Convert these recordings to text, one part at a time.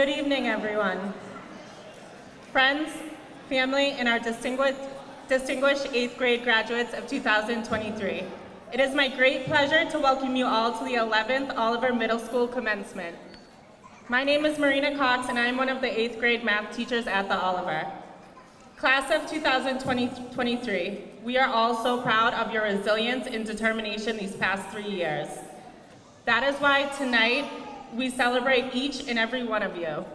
Good evening, everyone. Friends, family, and our distinguished 8th grade graduates of 2023. It is my great pleasure to welcome you all to the 11th Oliver Middle School commencement. My name is Marina Cox, and I am one of the 8th grade math teachers at the Oliver. Class of 2023, we are all so proud of your resilience and determination these past 3 years. That is why tonight we celebrate each and every one of you.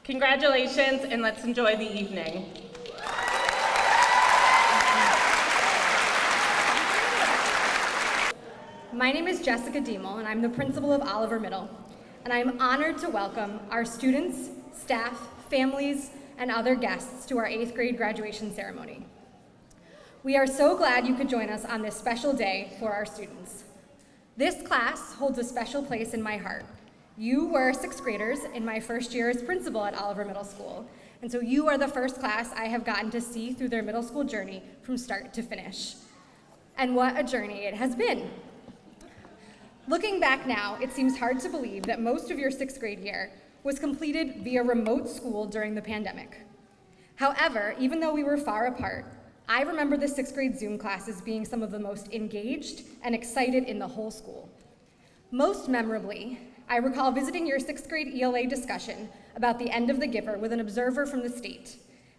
Congratulations, and let's enjoy the evening. My name is Jessica Diemel, and I'm the principal of Oliver Middle, and I'm honored to welcome our students, staff, families, and other guests to our 8th grade graduation ceremony. We are so glad you could join us on this special day for our students. This class holds a special place in my heart. You were 6th graders in my first year as principal at Oliver Middle School, and so you are the first class I have gotten to see through their middle school journey from start to finish. And what a journey it has been. Looking back now, it seems hard to believe that most of your 6th grade year was completed via remote school during the pandemic. However, even though we were far apart, I remember the 6th grade Zoom classes being some of the most engaged and excited in the whole school. Most memorably, I recall visiting your 6th grade ELA discussion about the end of The Giver with an observer from the state.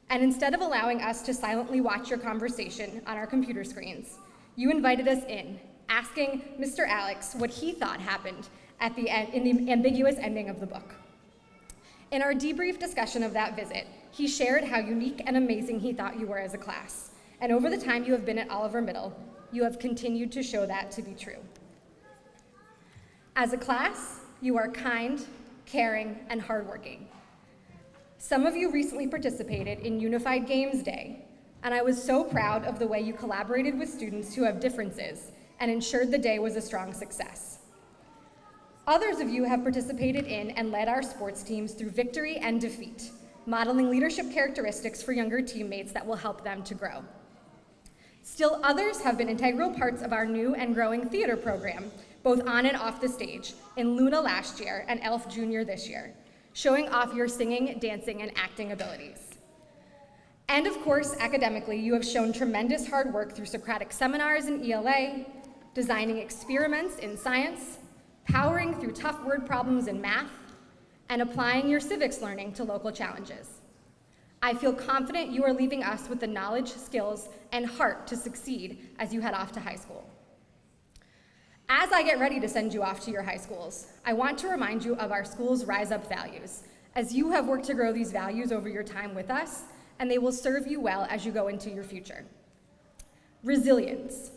And instead of allowing us to silently watch your conversation on our computer screens, you invited us in, asking Mr. Alex what he thought happened at the end, in the ambiguous ending of the book. In our debrief discussion of that visit, he shared how unique and amazing he thought you were as a class. And over the time you have been at Oliver Middle, you have continued to show that to be true. As a class, you are kind, caring, and hardworking. Some of you recently participated in Unified Games Day, and I was so proud of the way you collaborated with students who have differences and ensured the day was a strong success. Others of you have participated in and led our sports teams through victory and defeat, modeling leadership characteristics for younger teammates that will help them to grow. Still others have been integral parts of our new and growing theater program, both on and off the stage, in Luna last year and Elf Junior this year, showing off your singing, dancing, and acting abilities. And of course, academically, you have shown tremendous hard work through Socratic seminars in ELA, designing experiments in science, powering through tough word problems in math, and applying your civics learning to local challenges. I feel confident you are leaving us with the knowledge, skills, and heart to succeed as you head off to high school. As I get ready to send you off to your high schools, I want to remind you of our school's Rise Up values, as you have worked to grow these values over your time with us, and they will serve you well as you go into your future. Resilience.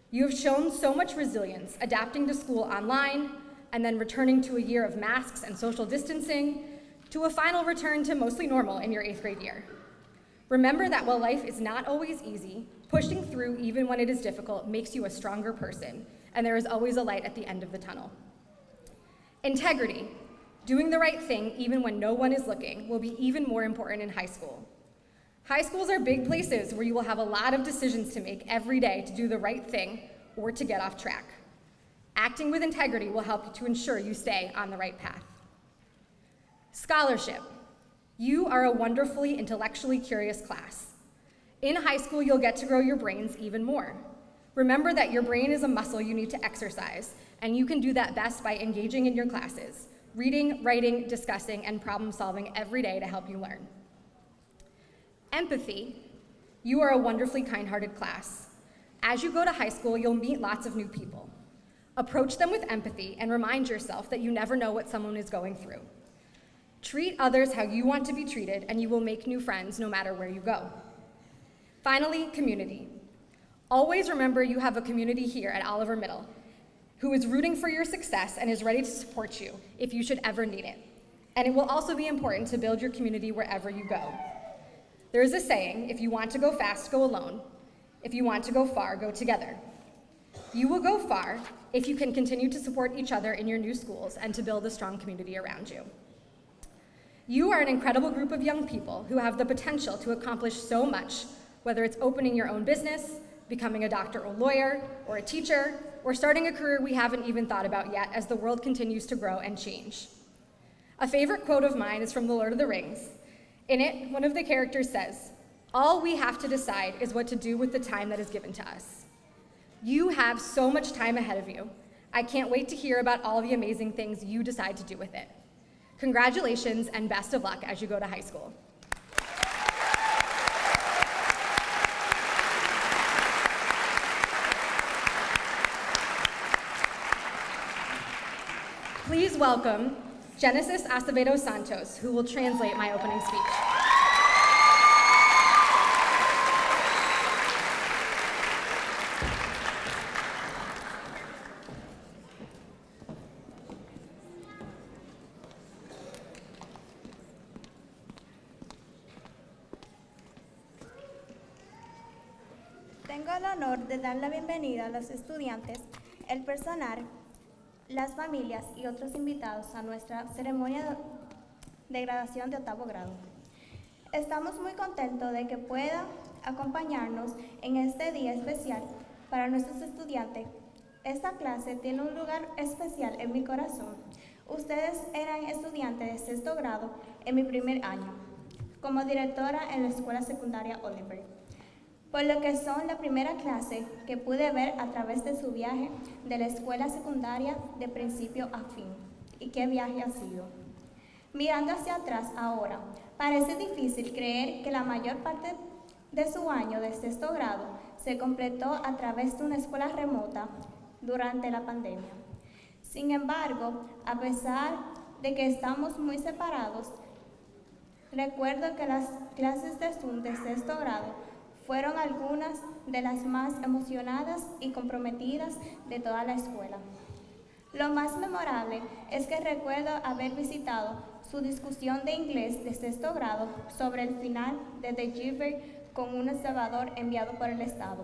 You have shown so much resilience, adapting to school online, and then returning to a year of masks and social distancing, to a final return to mostly normal in your 8th grade year. Remember that while life is not always easy, pushing through even when it is difficult makes you a stronger person, and there is always a light at the end of the tunnel. Integrity. Doing the right thing even when no one is looking will be even more important in high school. High schools are big places where you will have a lot of decisions to make every day to do the right thing or to get off track. Acting with integrity will help you to ensure you stay on the right path. Scholarship. You are a wonderfully intellectually curious class. In high school, you'll get to grow your brains even more. Remember that your brain is a muscle you need to exercise, and you can do that best by engaging in your classes, reading, writing, discussing, and problem solving every day to help you learn. Empathy. You are a wonderfully kind-hearted class. As you go to high school, you'll meet lots of new people. Approach them with empathy and remind yourself that you never know what someone is going through. Treat others how you want to be treated, and you will make new friends no matter where you go. Finally, community. Always remember you have a community here at Oliver Middle who is rooting for your success and is ready to support you if you should ever need it. And it will also be important to build your community wherever you go. There is a saying, if you want to go fast, go alone. If you want to go far, go together. You will go far if you can continue to support each other in your new schools and to build a strong community around you. You are an incredible group of young people who have the potential to accomplish so much, whether it's opening your own business, becoming a doctor or lawyer, or a teacher, or starting a career we haven't even thought about yet as the world continues to grow and change. A favorite quote of mine is from The Lord of the Rings. In it, one of the characters says, "All we have to decide is what to do with the time that is given to us." You have so much time ahead of you. I can't wait to hear about all the amazing things you decide to do with it. Congratulations and best of luck as you go to high school. Please welcome Genesis Acevedo Santos, who will translate my opening speech. Tengo el honor de dar la bienvenida a los estudiantes, el personal, las familias y otros invitados a nuestra ceremonia de graduación de octavo grado. Estamos muy contentos de que pueda acompañarnos en este día especial para nuestros estudiantes. Esta clase tiene un lugar especial en mi corazón. Ustedes eran estudiantes de sexto grado en mi primer año, como directora en la escuela secundaria Oliver, por lo que son la primera clase que pude ver a través de su viaje de la escuela secundaria de principio a fin. ¿Y qué viaje ha sido? Mirando hacia atrás ahora, parece difícil creer que la mayor parte de su año de sexto grado se completó a través de una escuela remota durante la pandemia. Sin embargo, a pesar de que estamos muy separados, recuerdo que las clases de Zoom de sexto grado fueron algunas de las más emocionadas y comprometidas de toda la escuela. Lo más memorable es que recuerdo haber visitado su discusión de inglés de sexto grado sobre el final de The Giver con un observador enviado por el Estado.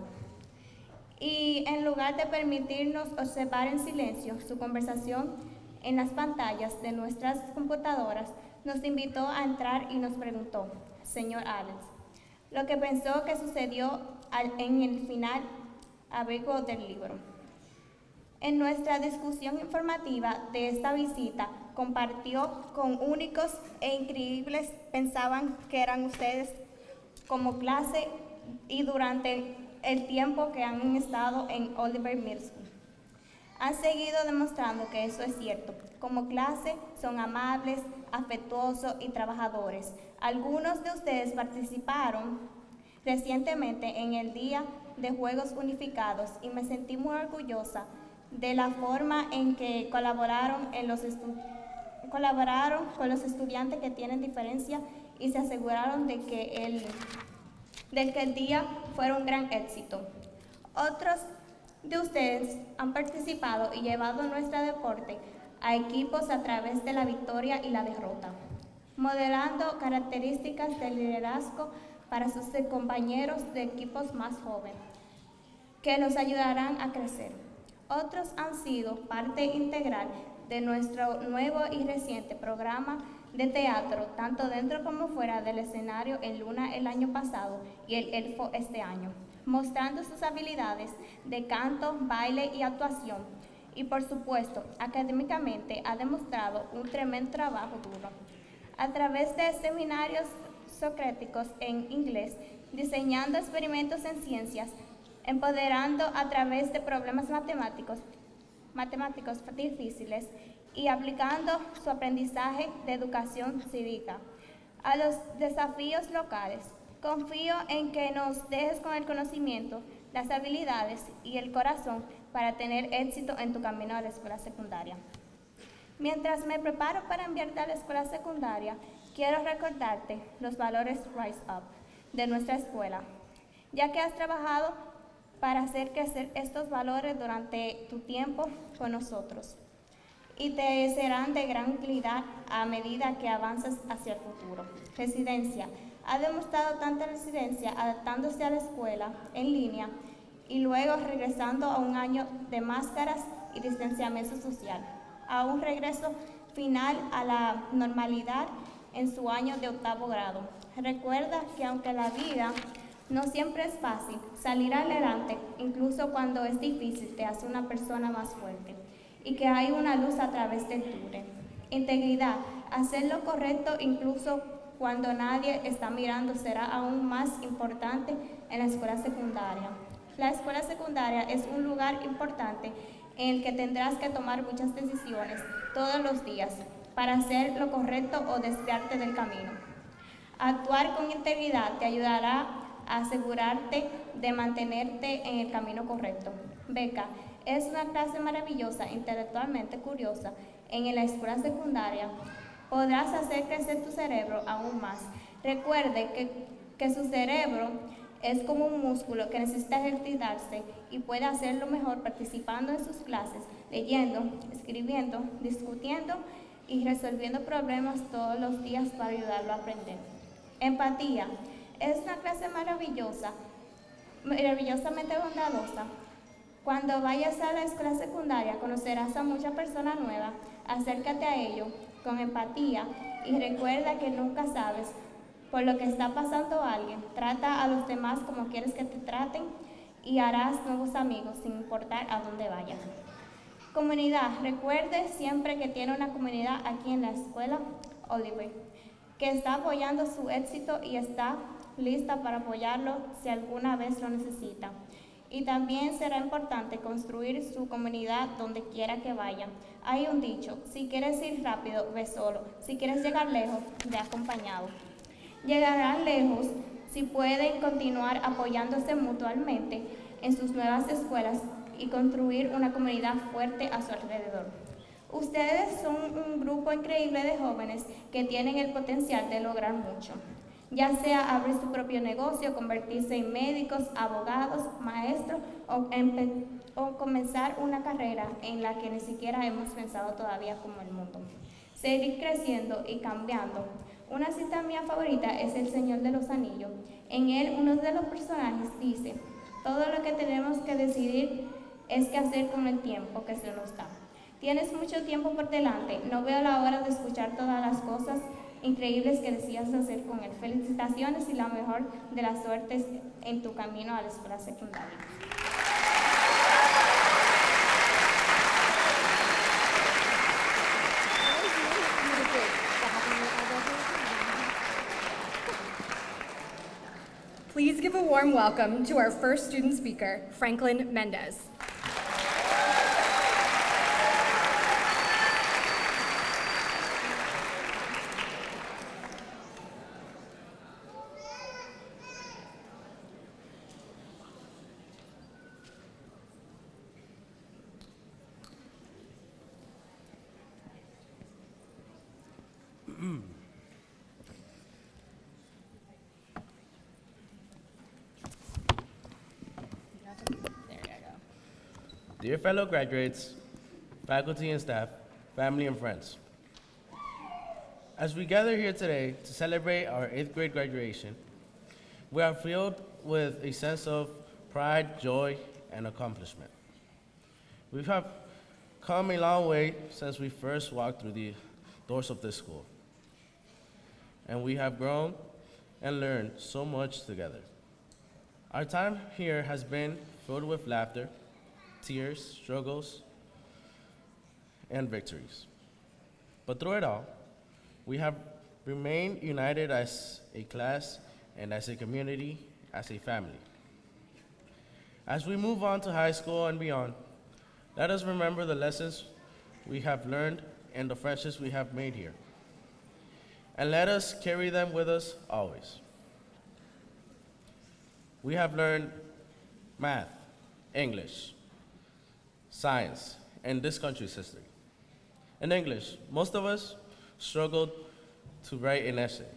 Y en lugar de permitirnos observar en silencio su conversación en las pantallas de nuestras computadoras, nos invitó a entrar y nos preguntó, señor Alex, lo que pensó que sucedió en el final abrigo del libro. En nuestra discusión informativa de esta visita, compartió con únicos e increíbles pensaban que eran ustedes como clase y durante el tiempo que han estado en Oliver Middle School. Han seguido demostrando que eso es cierto. Como clase son amables, afectuosos y trabajadores. Algunos de ustedes participaron recientemente en el Día de Juegos Unificados y me sentí muy orgullosa de la forma en que colaboraron con los estudiantes que tienen diferencia y se aseguraron de que el día fuera un gran éxito. Otros de ustedes han participado y llevado nuestro deporte a equipos a través de la victoria y la derrota, modelando características de liderazgo para sus compañeros de equipos más jóvenes, que los ayudarán a crecer. Otros han sido parte integral de nuestro nuevo y reciente programa de teatro, tanto dentro como fuera del escenario, el Luna el año pasado y el Elfo este año, mostrando sus habilidades de canto, baile y actuación. Y por supuesto, académicamente ha demostrado un tremendo trabajo duro. A través de seminarios socráticos en inglés, diseñando experimentos en ciencias, empoderando a través de problemas matemáticos difíciles y aplicando su aprendizaje de educación cívica a los desafíos locales. Confío en que nos dejes con el conocimiento, las habilidades y el corazón para tener éxito en tu camino a la escuela secundaria. Mientras me preparo para enviarte a la escuela secundaria, quiero recordarte los valores Rise Up de nuestra escuela, ya que has trabajado para hacer crecer estos valores durante tu tiempo con nosotros y te serán de gran utilidad a medida que avanzas hacia el futuro. Residencia. Ha demostrado tanta resiliencia adaptándose a la escuela en línea y luego regresando a un año de máscaras y distanciamiento social, a un regreso final a la normalidad en su año de octavo grado. Recuerda que aunque la vida no siempre es fácil, salir adelante, incluso cuando es difícil, te hace una persona más fuerte y que hay una luz a través del túnel. Integridad. Hacer lo correcto incluso cuando nadie está mirando será aún más importante en la escuela secundaria. La escuela secundaria es un lugar importante en el que tendrás que tomar muchas decisiones todos los días para hacer lo correcto o desviarte del camino. Actuar con integridad te ayudará a asegurarte de mantenerte en el camino correcto. Beca es una clase maravillosa, intelectualmente curiosa en la escuela secundaria. Podrás hacer crecer tu cerebro aún más. Recuerde que su cerebro es como un músculo que necesita ejercitarse y puede hacerlo mejor participando en sus clases, leyendo, escribiendo, discutiendo y resolviendo problemas todos los días para ayudarlo a aprender. Empatía es una clase maravillosa, maravillosamente bondadosa. Cuando vayas a la escuela secundaria conocerás a muchas personas nuevas. Acércate a ellos con empatía y recuerda que nunca sabes por lo que está pasando alguien. Trata a los demás como quieres que te traten y harás nuevos amigos sin importar a dónde vayas. Comunidad, recuerde siempre que tiene una comunidad aquí en la escuela Oliver, que está apoyando su éxito y está lista para apoyarlo si alguna vez lo necesita. Y también será importante construir su comunidad donde quiera que vaya. Hay un dicho, si quieres ir rápido, ve solo. Si quieres llegar lejos, ve acompañado. Llegarán lejos si pueden continuar apoyándose mutuamente en sus nuevas escuelas y construir una comunidad fuerte a su alrededor. Ustedes son un grupo increíble de jóvenes que tienen el potencial de lograr mucho, ya sea abrir su propio negocio, convertirse en médicos, abogados, maestros o comenzar una carrera en la que ni siquiera hemos pensado todavía como el mundo. Seguir creciendo y cambiando. Una cita mía favorita es El Señor de los Anillos. En él uno de los personajes dice, todo lo que tenemos que decidir es qué hacer con el tiempo que se nos da. Tienes mucho tiempo por delante, no veo la hora de escuchar todas las cosas increíbles que deseas hacer con él. Felicitaciones y la mejor de las suertes en tu camino a la escuela secundaria. Please give a warm welcome to our first student speaker, Franklin Mendez. Dear fellow graduates, faculty and staff, family and friends, as we gather here today to celebrate our 8th grade graduation, we are filled with a sense of pride, joy, and accomplishment. We have come a long way since we first walked through the doors of this school, and we have grown and learned so much together. Our time here has been filled with laughter, tears, struggles, and victories. But through it all, we have remained united as a class and as a community, as a family. As we move on to high school and beyond, let us remember the lessons we have learned and the friendships we have made here. And let us carry them with us always. We have learned math, English, science, and this country's history. In English, most of us struggled to write an essay.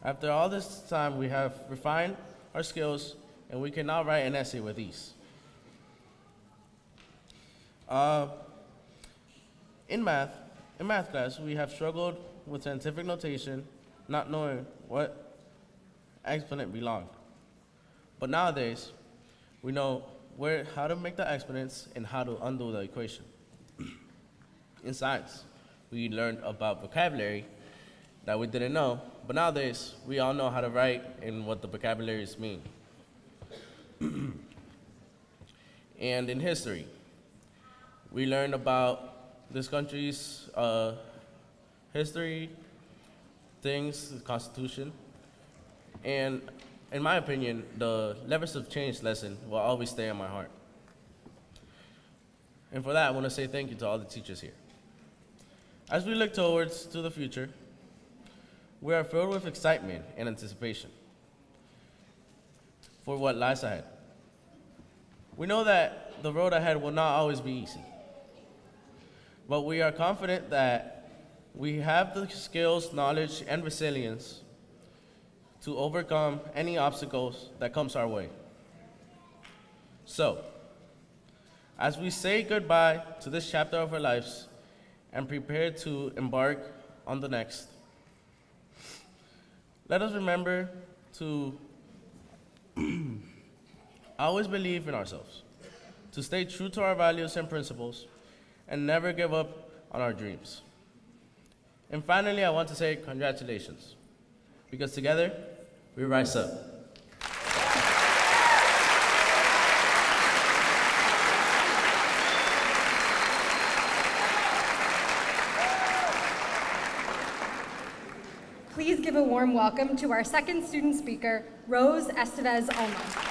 After all this time, we have refined our skills, and we can now write an essay with ease. In math class, we have struggled with scientific notation, not knowing what exponent belonged. But nowadays, we know how to make the exponents and how to undo the equation. In science, we learned about vocabulary that we didn't know, but nowadays, we all know how to write and what the vocabularies mean. And in history, we learned about this country's history, things, the Constitution, and in my opinion, the levers of change lesson will always stay in my heart. And for that, I want to say thank you to all the teachers here. As we look towards to the future, we are filled with excitement and anticipation for what lies ahead. We know that the road ahead will not always be easy, but we are confident that we have the skills, knowledge, and resilience to overcome any obstacles that comes our way. So, as we say goodbye to this chapter of our lives and prepare to embark on the next, let us remember to always believe in ourselves, to stay true to our values and principles, and never give up on our dreams. And finally, I want to say congratulations, because together, we rise up. Please give a warm welcome to our second student speaker, Rose Estevez Olmo.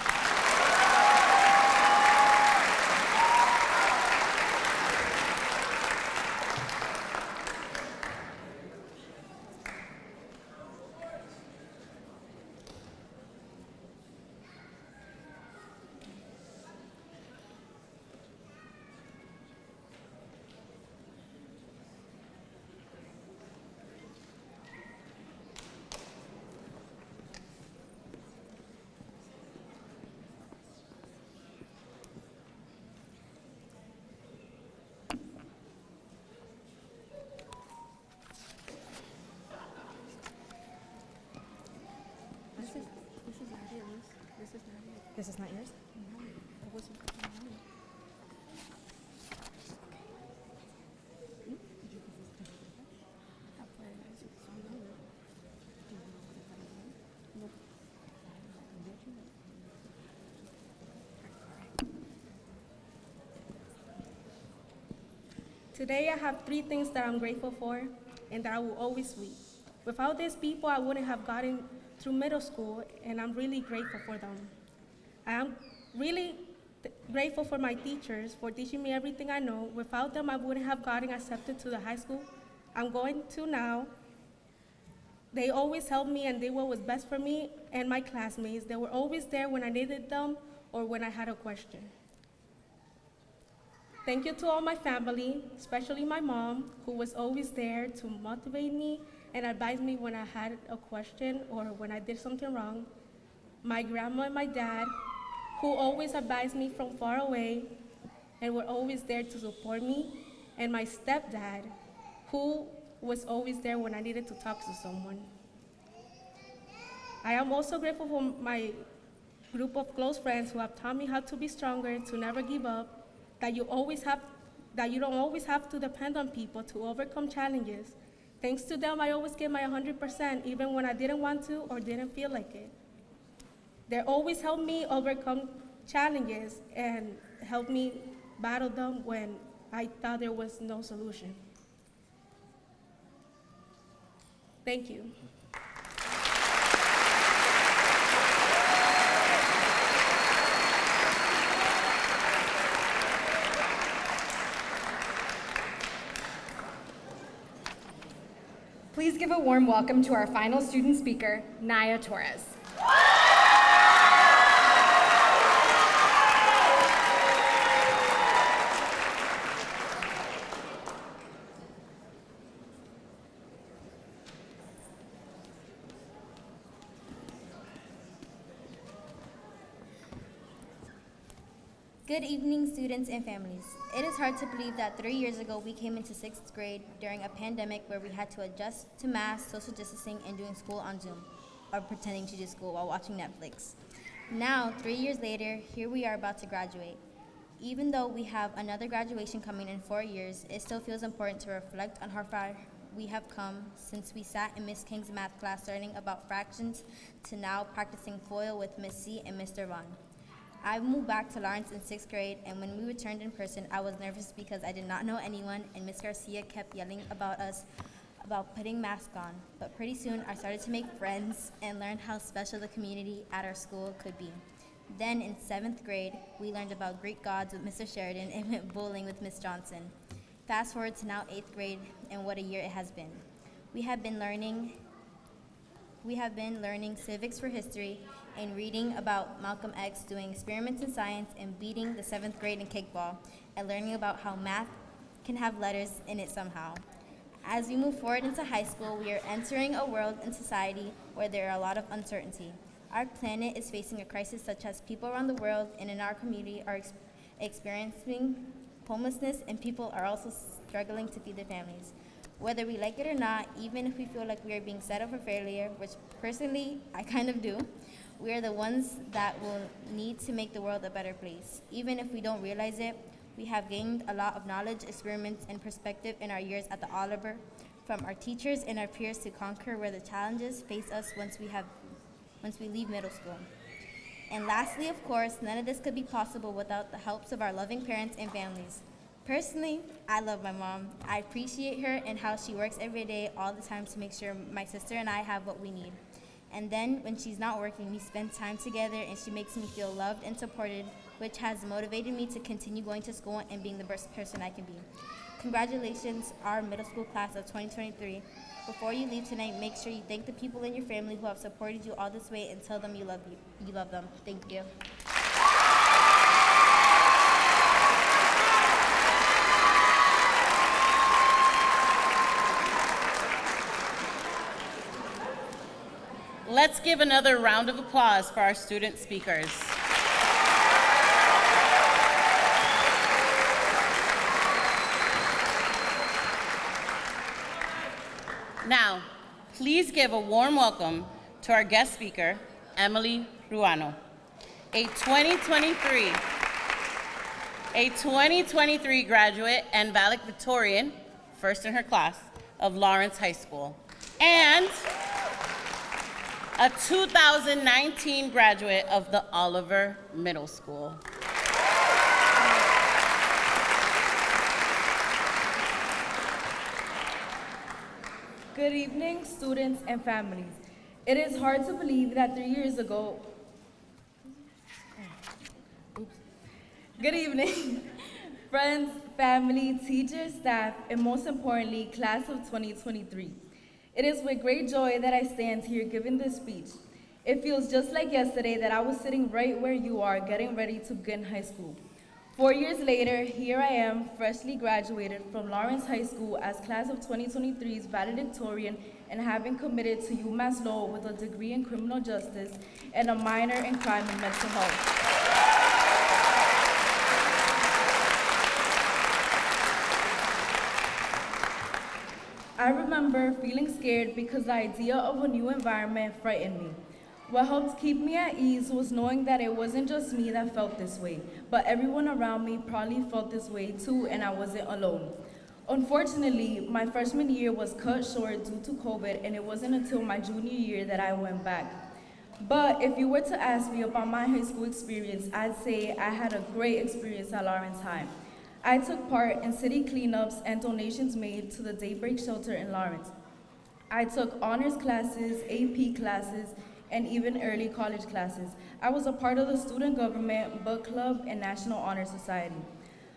This is not yours? Today I have three things that I'm grateful for and that I will always be. Without these people, I wouldn't have gotten through middle school, and I'm really grateful for them. I am really grateful for my teachers for teaching me everything I know. Without them, I wouldn't have gotten accepted to the high school I'm going to now. They always helped me and did what was best for me and my classmates. They were always there when I needed them or when I had a question. Thank you to all my family, especially my mom, who was always there to motivate me and advise me when I had a question or when I did something wrong. My grandma and my dad, who always advised me from far away and were always there to support me. And my stepdad, who was always there when I needed to talk to someone. I am also grateful for my group of close friends who have taught me how to be stronger, to never give up, that you don't always have to depend on people to overcome challenges. Thanks to them, I always give my 100%, even when I didn't want to or didn't feel like it. They always helped me overcome challenges and helped me battle them when I thought there was no solution. Thank you. Please give a warm welcome to our final student speaker, Naya Torres. Good evening, students and families. It is hard to believe that 3 years ago we came into 6th grade during a pandemic where we had to adjust to masks, social distancing, and doing school on Zoom, or pretending to do school while watching Netflix. Now, 3 years later, here we are about to graduate. Even though we have another graduation coming in 4 years, it still feels important to reflect on how far we have come since we sat in Miss King's math class learning about fractions to now practicing FOIL with Miss C and Mr. Vaughn. I moved back to Lawrence in 6th grade, and when we returned in person, I was nervous because I did not know anyone, and Miss Garcia kept yelling about us about putting masks on, but pretty soon I started to make friends and learned how special the community at our school could be. Then in 7th grade, we learned about Greek gods with Mr. Sheridan and went bowling with Miss Johnson. Fast forward to now 8th grade, and what a year it has been. We have been learning civics for history and reading about Malcolm X doing experiments in science and beating the 7th grade in kickball, and learning about how math can have letters in it somehow. As we move forward into high school, we are entering a world and society where there are a lot of uncertainty. Our planet is facing a crisis such as people around the world and in our community are experiencing homelessness, and people are also struggling to feed their families. Whether we like it or not, even if we feel like we are being set up for failure, which personally I kind of do, we are the ones that will need to make the world a better place. Even if we don't realize it, we have gained a lot of knowledge, experiments, and perspective in our years at the Oliver, from our teachers and our peers to conquer where the challenges face us once we leave middle school. And lastly, of course, none of this could be possible without the helps of our loving parents and families. Personally, I love my mom. I appreciate her and how she works every day, all the time, to make sure my sister and I have what we need. And then when she's not working, we spend time together and she makes me feel loved and supported, which has motivated me to continue going to school and being the best person I can be. Congratulations, our middle school class of 2023. Before you leave tonight, make sure you thank the people in your family who have supported you all this way and tell them you love them. Thank you. Let's give another round of applause for our student speakers. Now, please give a warm welcome to our guest speaker, Emily Ruano, a 2023 graduate and valedictorian, first in her class, of Lawrence High School, and a 2019 graduate of the Oliver Middle School. Good evening, students and families. It is hard to believe that 3 years ago, Good evening, friends, family, teachers, staff, and most importantly, class of 2023. It is with great joy that I stand here giving this speech. It feels just like yesterday that I was sitting right where you are, getting ready to begin high school. 4 years later, here I am, freshly graduated from Lawrence High School as class of 2023's valedictorian and having committed to UMass Law with a degree in criminal justice and a minor in crime and mental health. I remember feeling scared because the idea of a new environment frightened me. What helped keep me at ease was knowing that it wasn't just me that felt this way, but everyone around me probably felt this way too, and I wasn't alone. Unfortunately, my freshman year was cut short due to COVID, and it wasn't until my junior year that I went back. But if you were to ask me about my high school experience, I'd say I had a great experience at Lawrence High. I took part in city cleanups and donations made to the Daybreak Shelter in Lawrence. I took honors classes, AP classes, and even early college classes. I was a part of the student government, book club, and National Honor Society.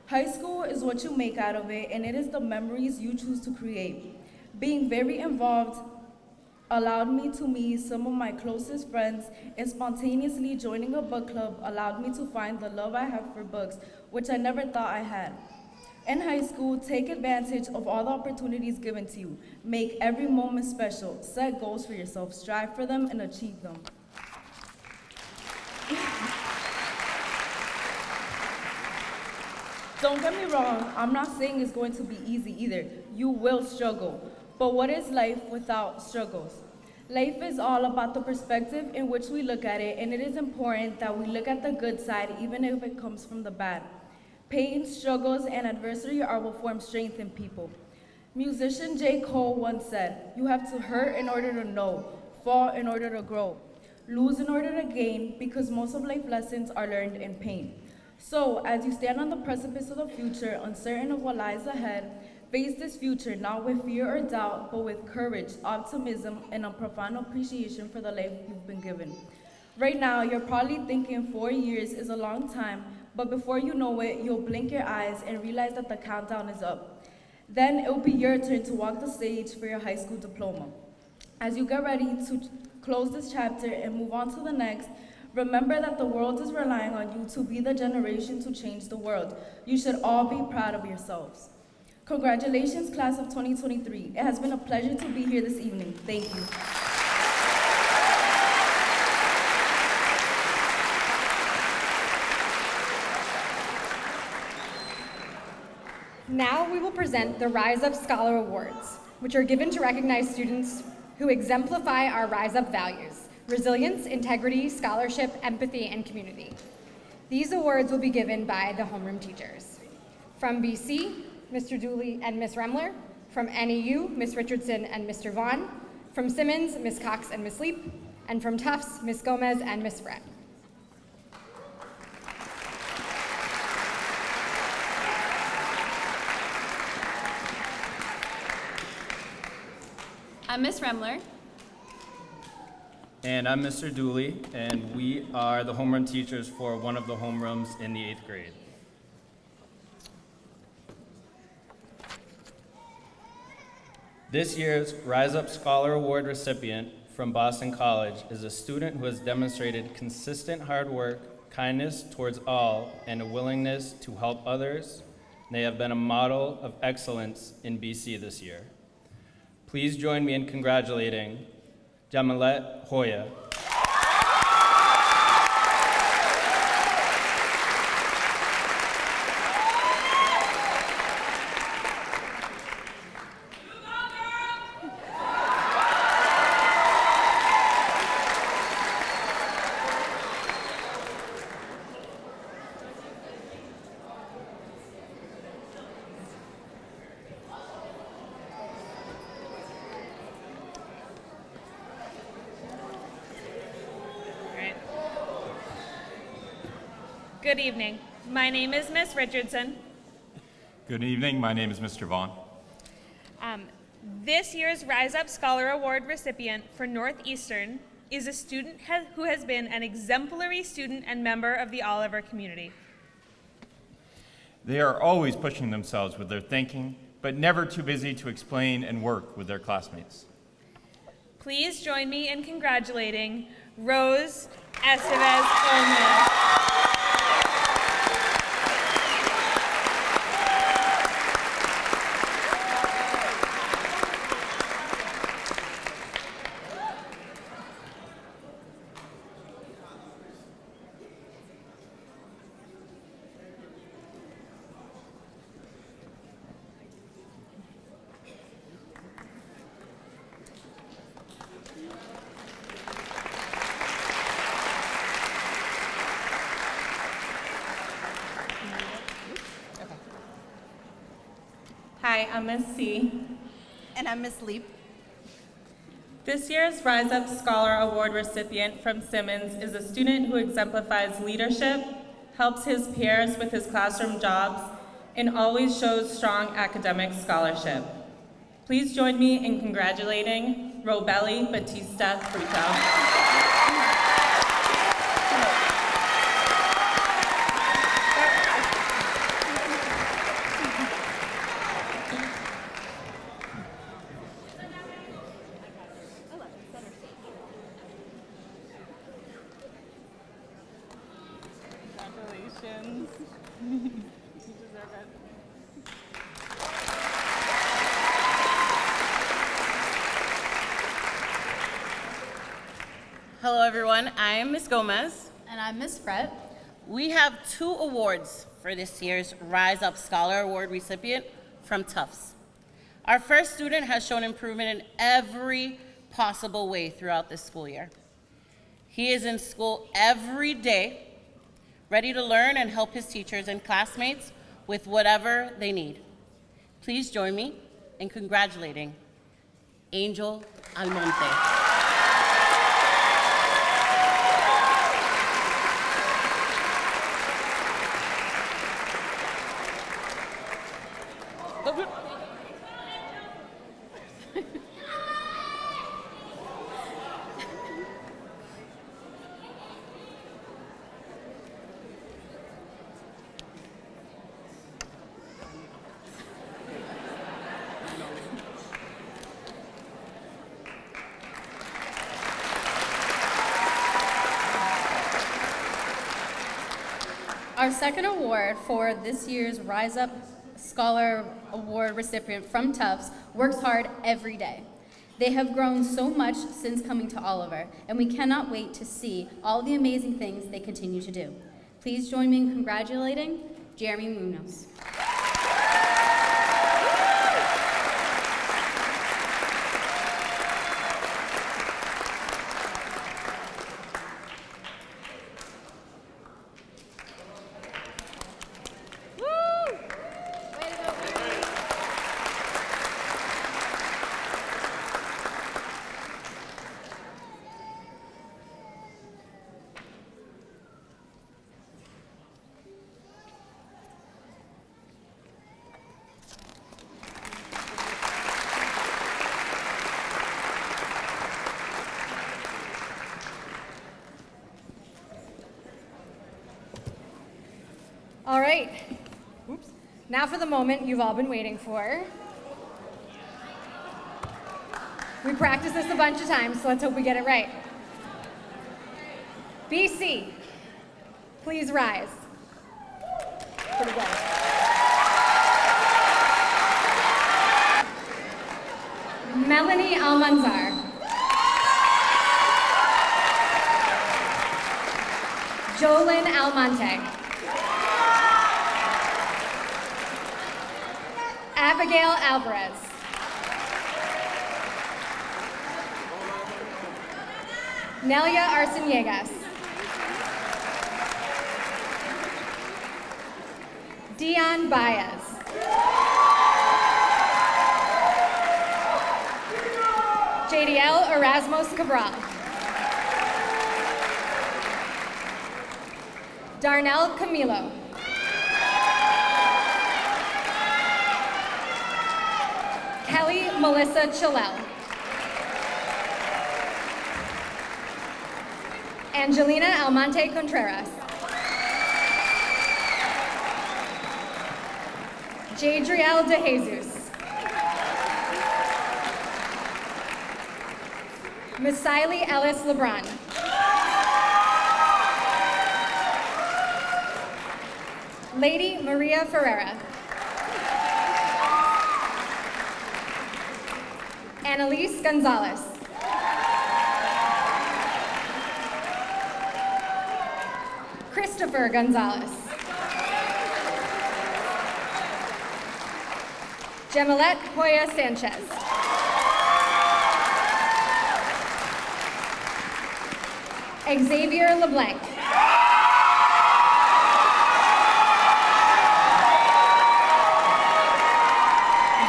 High school is what you make out of it, and it is the memories you choose to create. Being very involved allowed me to meet some of my closest friends, and spontaneously joining a book club allowed me to find the love I have for books, which I never thought I had. In high school, take advantage of all the opportunities given to you. Make every moment special. Set goals for yourself. Strive for them and achieve them. Don't get me wrong, I'm not saying it's going to be easy either. You will struggle. But what is life without struggles? Life is all about the perspective in which we look at it, and it is important that we look at the good side even if it comes from the bad. Pain, struggles, and adversity are what form strength in people. Musician J. Cole once said, "You have to hurt in order to know, fall in order to grow, lose in order to gain, because most of life lessons are learned in pain." So, as you stand on the precipice of the future, uncertain of what lies ahead, Face this future not with fear or doubt, but with courage, optimism, and a profound appreciation for the life you've been given. Right now, you're probably thinking 4 years is a long time, but before you know it, you'll blink your eyes and realize that the countdown is up. Then it'll be your turn to walk the stage for your high school diploma. As you get ready to close this chapter and move on to the next, remember that the world is relying on you to be the generation to change the world. You should all be proud of yourselves. Congratulations, class of 2023. It has been a pleasure to be here this evening. Thank you. Now we will present the Rise Up Scholar Awards, which are given to recognize students who exemplify our Rise Up values: resilience, integrity, scholarship, empathy, and community. These awards will be given by the homeroom teachers. From BC, Mr. Dooley and Ms. Remler. From NEU, Ms. Richardson and Mr. Vaughn. From Simmons, Ms. Cox and Ms. Leap. And from Tufts, Ms. Gomez and Ms. Fred. I'm Ms. Remler. And I'm Mr. Dooley, and we are the homeroom teachers for one of the homerooms in the 8th grade. This year's Rise Up Scholar Award recipient from Boston College is a student who has demonstrated consistent hard work, kindness towards all, and a willingness to help others. They have been a model of excellence in BC this year. Please join me in congratulating Jamalet Hoya. Good evening. My name is Miss Richardson. Good evening. My name is Mr. Vaughn. This year's Rise Up Scholar Award recipient for Northeastern is a student who has been an exemplary student and member of the Oliver community. They are always pushing themselves with their thinking, but never too busy to explain and work with their classmates. Please join me in congratulating Rose Estevez Olmez. Hi, I'm Miss C. And I'm Miss Leap. This year's Rise Up Scholar Award recipient from Simmons is a student who exemplifies leadership, helps his peers with his classroom jobs, and always shows strong academic scholarship. Please join me in congratulating Robelli Batista Frito. Congratulations. You deserve it. Hello, everyone. I'm Ms. Gomez. And I'm Ms. Fred. We have 2 awards for this year's Rise Up Scholar Award recipient from Tufts. Our first student has shown improvement in every possible way throughout this school year. He is in school every day, ready to learn and help his teachers and classmates with whatever they need. Please join me in congratulating Angel Almonte. Our second award for this year's Rise Up Scholar Award recipient from Tufts works hard every day. They have grown so much since coming to Oliver, and we cannot wait to see all the amazing things they continue to do. Please join me in congratulating Jeremy Munoz. All right. Oops. Now for the moment you've all been waiting for. We practiced this a bunch of times, so let's hope we get it right. BC, please rise. Pretty good. Melanie Almanzar. Jolyn Almonte. Abigail Alvarez. Nelia Arceniegas. Dion Baez. JDL Erasmus Cabral. Darnell Camilo. Kelly Melissa Chilel. Angelina Almonte Contreras. Jadriel De Jesus. Misaili Ellis Lebron. Lady Maria Ferreira. Annalise Gonzalez. Christopher Gonzalez. Gemalette Hoya Sanchez. Xavier LeBlanc.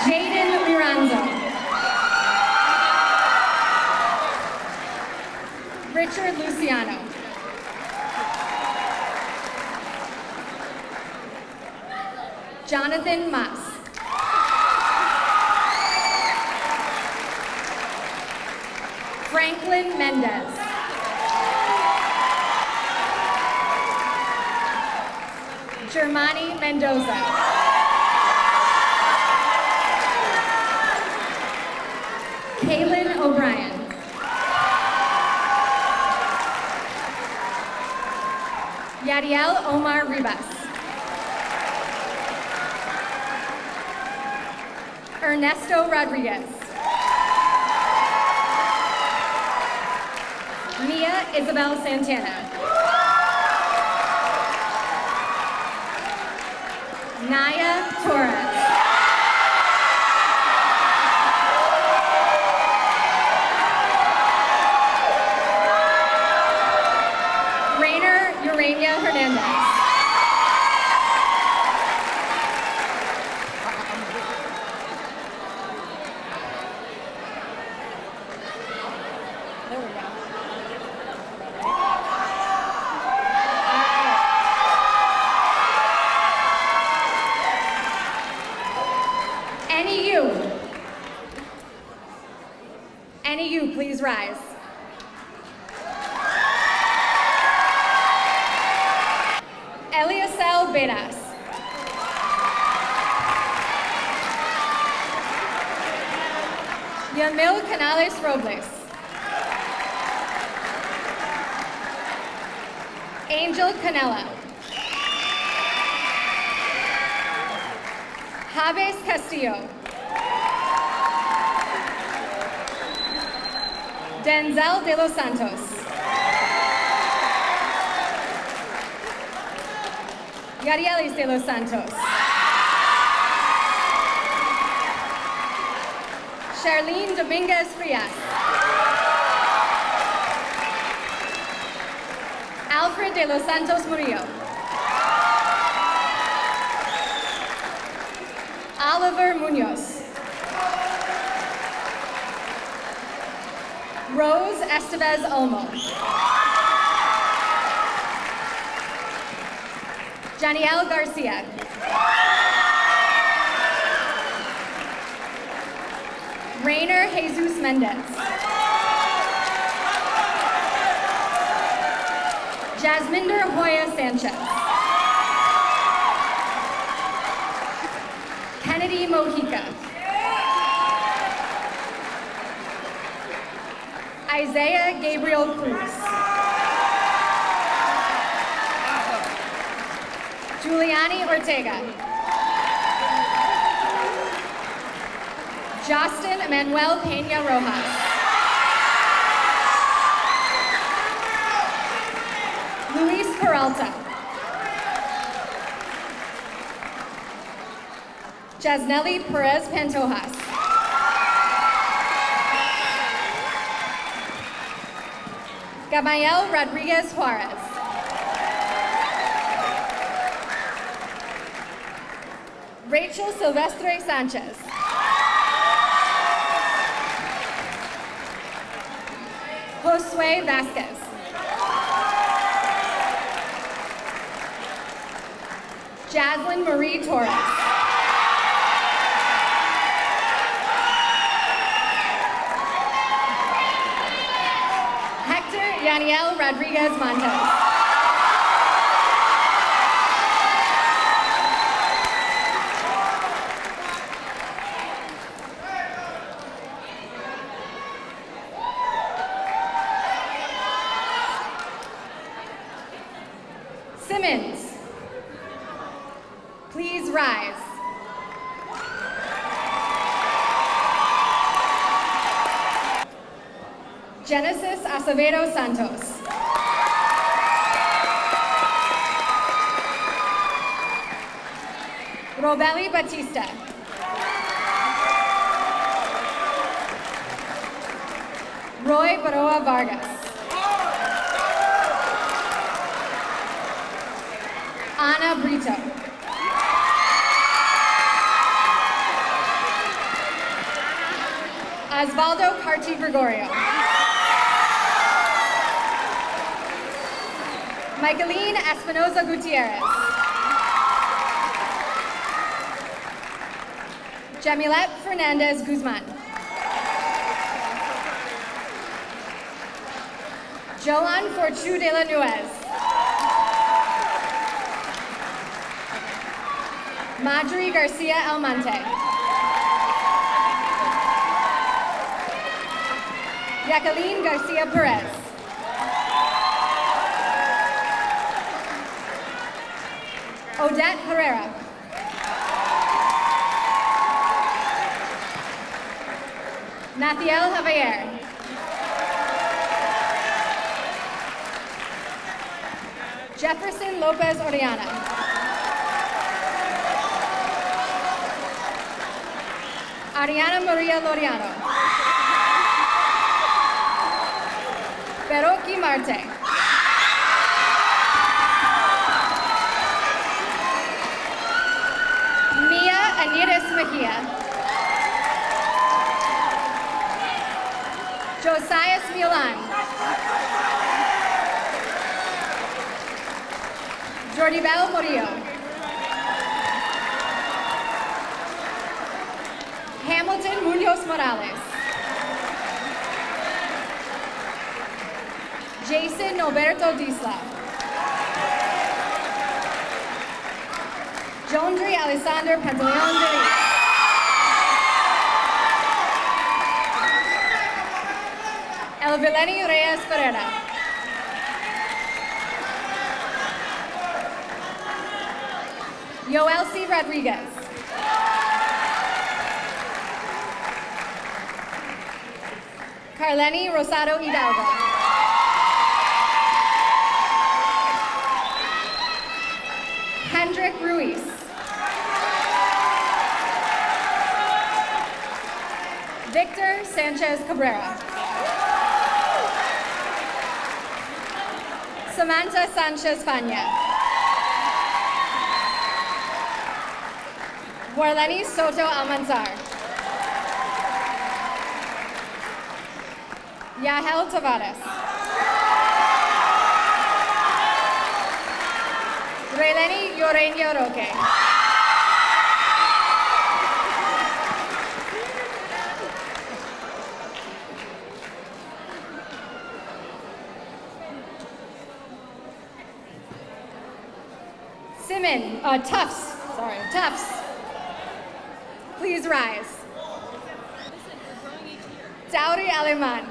Jaden Miranzo. Richard Luciano. Jonathan Moss. Franklin Mendez. Germani Mendoza. Kaylin O'Brien. Yadiel Omar Ribas. Ernesto Rodriguez. Mia Isabel Santana. Naya Torres. Rainer Urania Hernandez. There we go. Any you, please rise. Eliasel Beras. Yamil Canales Robles. Angel Canella. Javes Castillo. Denzel de los Santos. Yarielis de los Santos. Charlene Dominguez Frias. Alfred de los Santos Murillo. Oliver Munoz. Rose Estevez Olmo. Janiel Garcia. Rainer Jesus Mendez. Jasminder Hoya Sanchez. Kennedy Mojica. Isaiah Gabriel Cruz. Giuliani Ortega. Justin Manuel Peña Rojas. Luis Peralta. Jasnelli Perez Pantojas. Gabriel Rodriguez Juarez. Rachel Silvestre Sanchez. Josue Vasquez. Jaslyn Marie Torres. Hector Yaniel Rodriguez Montes. Simmons, please rise. Genesis Acevedo Santos. Robeli Batista. Roy Baroa Vargas. Ana Brito. Osvaldo Carti Gregorio. Michaeline Espinoza Gutierrez. Jamilet Fernandez Guzman. Joan Forchu de la Nuez. Marjorie Garcia Almonte. Jacqueline Garcia Perez. Odette Herrera. Nathiel Javier. Jefferson Lopez Oriana. Ariana Maria Loriano. Peroki Marte. Mia Anides Mejia. Josias Milan. Jordibel Murillo. Hamilton Munoz Morales. Jason Noberto Disla. Jondri Alexander Pantaleon de Lis. Elvileni Reyes Ferreira. Yoelcy Rodriguez. Carleni Rosado Hidalgo. Hendrik Ruiz. Victor Sanchez Cabrera. Samantha Sanchez Fania. Warleni Soto Almanzar. Yahel Tavares. Rayleni Lloreño Roque. Tufts. Please rise. Dowdy Aleman.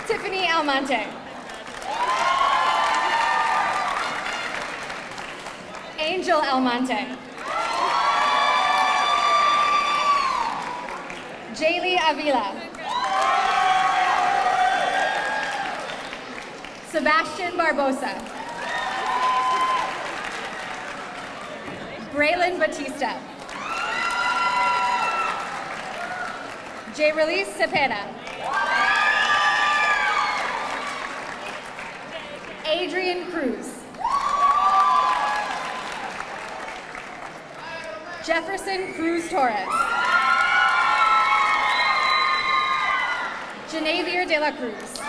Tiffany Almonte. Angel Almonte. Jaylee Avila. Sebastian Barbosa. Braylon Batista. J. Cepeda. Adrian Cruz. Jefferson Cruz Torres. Genevier de la Cruz.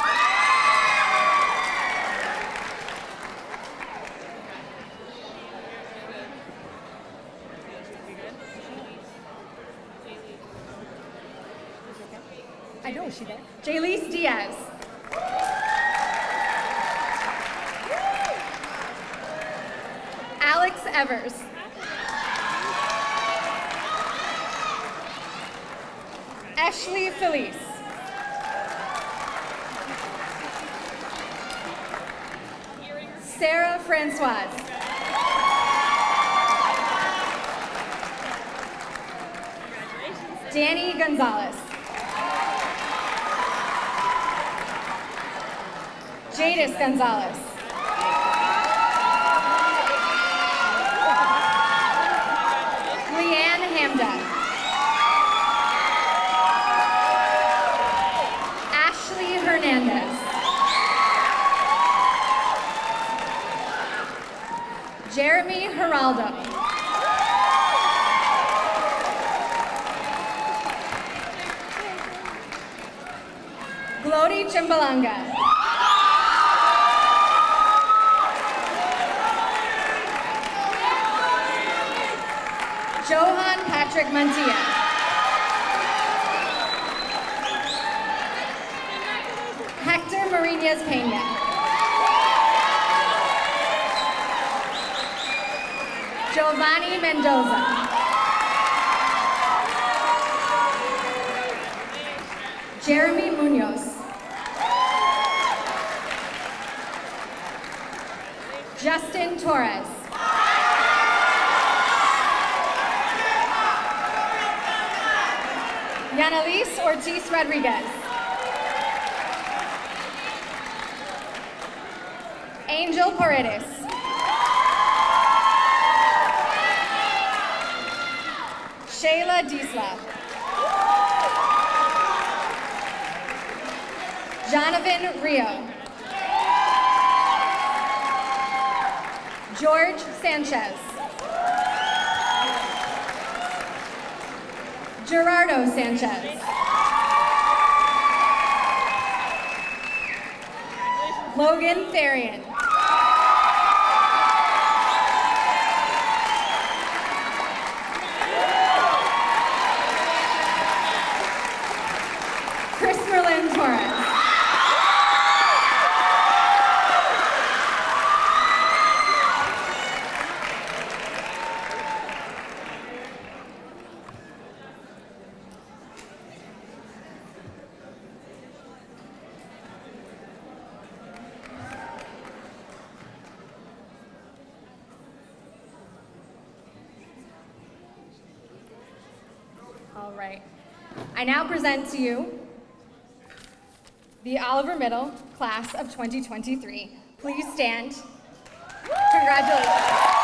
I know, is she there? Jaylise Diaz. Alex Evers. Ashley Felice. Sarah Francoise. Danny Gonzalez. Jadis Gonzalez. Leanne Hamda. Ashley Hernandez. Jeremy Geraldo. Glody Chimbalanga. Johan Patrick Mantilla. Hector Marinas Pena. Giovanni Mendoza. Jeremy Munoz. Justin Torres. Yanalise Ortiz Rodriguez. Angel Paredes. Shayla Diesla. Jonathan Rio. George Sanchez. Gerardo Sanchez. Logan Therian. Chris Merlin Torres. All right. I now present to you the Oliver Middle class of 2023. Please stand. Congratulations.